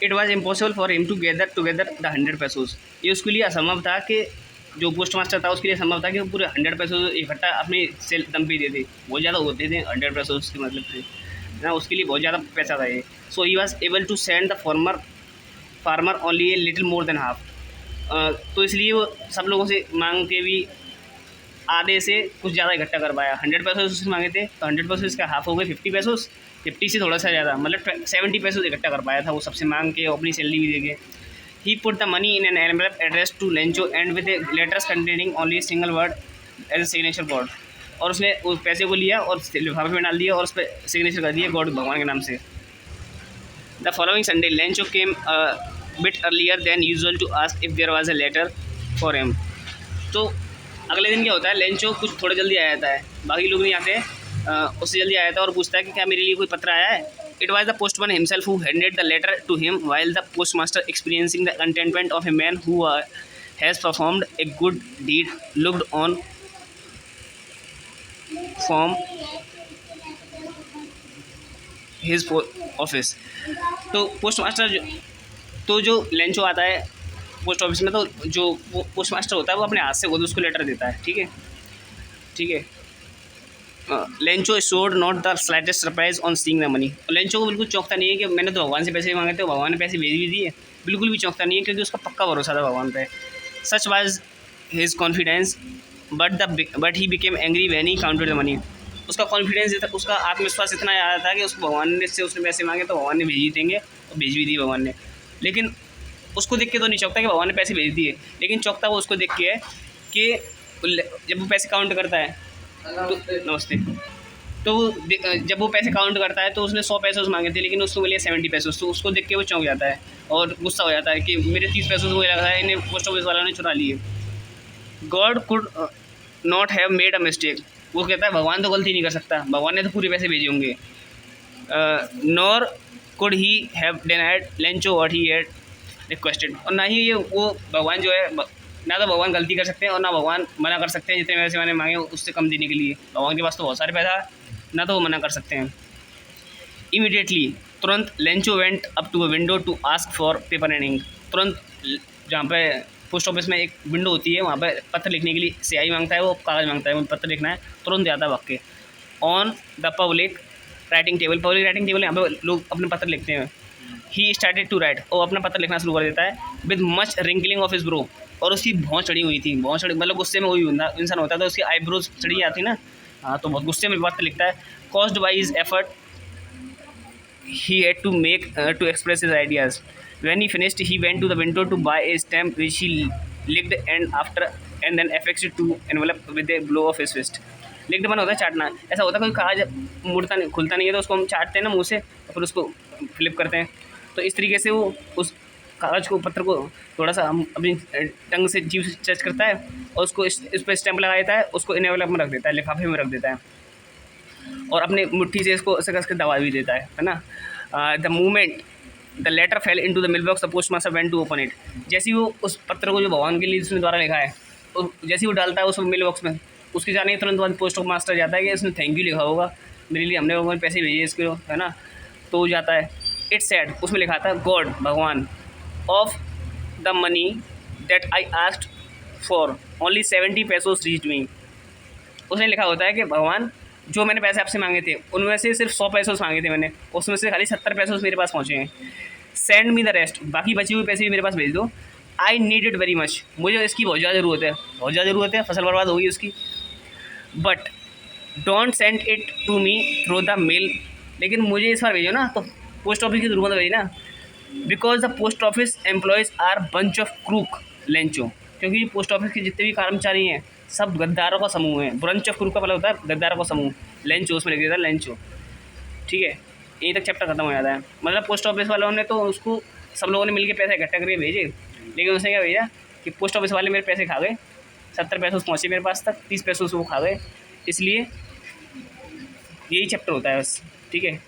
It was impossible for him to gather together the 100 pesos. ये उसके लिए असंभव था कि जो पोस्ट मास्टर था उसके लिए असंभव था कि वो पूरे 100 पैसोज इकट्ठा अपनी सेल दम पे दे दे। बहुत ज़्यादा होते थे 100 पैसोज के मतलब थे ना, उसके लिए बहुत ज़्यादा पैसा था ये। So he was able to send the farmer only a little more than half. तो इसलिए वो सब लोगों से मांग के भी आधे से कुछ ज़्यादा इकट्ठा कर पाया। 100 पैसोज उससे मांगे थे तो 100 पैसोज का हाफ हो गए 50 पैसोज, 50 से थोड़ा सा ज़्यादा मतलब 70 पैसोज इकट्ठा कर पाया था वो सबसे मांग के, अपनी सैलरी भी दे के। He put the money in an envelope address to Lencho and with letters containing only single word as a signature God. और उसने उस पैसे को लिया और लिफाफे में डाल दिया और उस पर सिग्नेचर कर दिया गॉड, भगवान के नाम से। The following Sunday Lencho came bit earlier than usual to ask if there was a letter for him. तो अगले दिन क्या होता है, लेंचो कुछ थोड़ा जल्दी आ जाता है, बाकी लोग नहीं आते, उससे जल्दी आ जाता है और पूछता है कि क्या मेरे लिए कोई पत्र आया है। It was the postman himself who handed the letter to him while the postmaster experiencing the contentment of a man who has performed a good deed looked on from his office. तो postmaster तो जो Lencho आता है post office में, तो जो post master होता है वो अपने हाथ से खुद उसको लेटर देता है। ठीक है, ठीक है। Lencho showed not the slightest surprise on seeing the money. Lencho को बिल्कुल चौंकता नहीं है कि मैंने तो भगवान से पैसे मांगे थे, भगवान ने पैसे भेज भी दिए, बिल्कुल भी चौंकता नहीं है क्योंकि उसका पक्का भरोसा था भगवान पे। Such was his confidence but he became angry when he counted the money. उसका कॉन्फिडेंस, उसका आत्मविश्वास इतना ज़्यादा था कि उसको भगवान ने से उसने पैसे मांगे तो भगवान ने भेज ही देंगे, और भेज भी दिए भगवान ने। लेकिन उसको देख के तो नहीं चौंकता कि भगवान ने पैसे भेज दिए, लेकिन चौंकता वो उसको देख के है कि जब वो पैसे काउंट करता है तो नमस्ते, तो जब वो पैसे काउंट करता है तो उसने 100 पैसे मांगे थे लेकिन उसको मिले 70 पैसे। तो उसको देख के वो चौंक जाता है और गुस्सा हो जाता है कि मेरे 30 पैसे मुझे लग रहा है इन्हें पोस्ट ऑफिस वालों ने चुरा लिए। God could not have made a mistake. वो कहता है भगवान तो गलती नहीं कर सकता, भगवान ने तो पूरे पैसे भेजे होंगे। Nor could he have denied Lencho what he had requested. और ना ही ये वो भगवान जो है, ना तो भगवान गलती कर सकते हैं और ना भगवान मना कर सकते हैं जितने पैसे मैंने मांगे उससे कम देने के लिए। भगवान के पास तो बहुत सारे पैसा है, ना तो वो मना कर सकते हैं। इमीडिएटली तुरंत Lencho went up to a window to ask for paper and ink. तुरंत जहाँ पे पोस्ट ऑफिस में एक विंडो होती है वहाँ पे पत्र लिखने के लिए स्याही मांगता है, वो कागज़ मांगता है, वो पत्र लिखना है, तुरंत जाता है भाग के। On the public writing table, public writing table यहाँ पे लोग अपने पत्र लिखते हैं। ही स्टार्टेड टू राइट, और अपना पत्र लिखना शुरू कर देता है। With much wrinkling of his bro, और उसकी भौं चढ़ी हुई थी, भौं चढ़ी मतलब गुस्से में वही इंसान होता है तो उसकी आईब्रोज चढ़ी जाती ना, हाँ, तो बहुत गुस्से में पत्र लिखता है। Caused by his effort he had to make to express his ideas. When he finished he went to the window to buy a stamp which he licked and then affected to envelope with a blow of his fist. Licked मन होता है चाटना, ऐसा होता है कोई कागज मुड़ता नहीं, खुलता नहीं है तो उसको हम चाटते हैं ना मुँह से, और फिर उसको फ्लिप करते हैं। तो इस तरीके से वो उस कागज़ को, पत्र को थोड़ा सा हम अपनी टंग से जीभ से टच करता है और उसको इस पर स्टैम्प लगा देता है, उसको एनवेलप में रख देता है, लिफाफे में रख देता है, और अपने मुट्ठी से इसको ऐसे कस के दबा भी देता है ना। The moment the letter fell into the mail box the post master went to open it. जैसे ही वो उस पत्र को जो भगवान के लिए उसने द्वारा लिखा है, तो जैसे ही वो डालता है उस मेल बॉक्स में, उसके जाने के तुरंत बाद पोस्ट मास्टर जाता है कि इसने थैंक यू लिखा होगा मेरे लिए, हमने भगवान पैसे भेजे इसको, है ना। तो वो जाता है, इट्स सैड, उसमें लिखा था गॉड भगवान of the money that I asked for only 70 pesos reached me. उसने लिखा होता है कि भगवान जो मैंने पैसे आपसे मांगे थे उनमें से सिर्फ 100 पैसोस मांगे थे मैंने, उसमें से खाली 70 पैसोस मेरे पास पहुँचे हैं। सेंड मी द रेस्ट, बाकी बचे हुए पैसे भी मेरे पास भेज दो। I need it very much, मुझे इसकी बहुत ज़्यादा ज़रूरत है, बहुत ज़्यादा ज़रूरत है, फसल बर्बाद होगी उसकी। But don't send it to me through the mail, लेकिन मुझे इस बार भेजो ना तो पोस्ट ऑफिस के थ्रू मत भेजना। Because the post office employees are bunch of crook Lencho, क्योंकि पोस्ट ऑफिस के जितने भी कर्मचारी हैं सब गद्दारों का समूह है। ब्रंच ऑफ क्रूक का मतलब होता है गद्दारों का समूह, लेंचो उसमें लिख देता है लेंचो। ठीक है, यहीं तक चैप्टर खत्म हो जाता है। मतलब पोस्ट ऑफिस वालों ने तो उसको सब लोगों ने मिलकर पैसे इकट्ठा करके भेजे, लेकिन उसने क्या भेजा कि पोस्ट ऑफिस वाले मेरे पैसे खा गए, 70 पैसे पहुँचे मेरे पास तक, 30 पैसे वो खा गए, इसलिए यही चैप्टर होता है बस। ठीक है।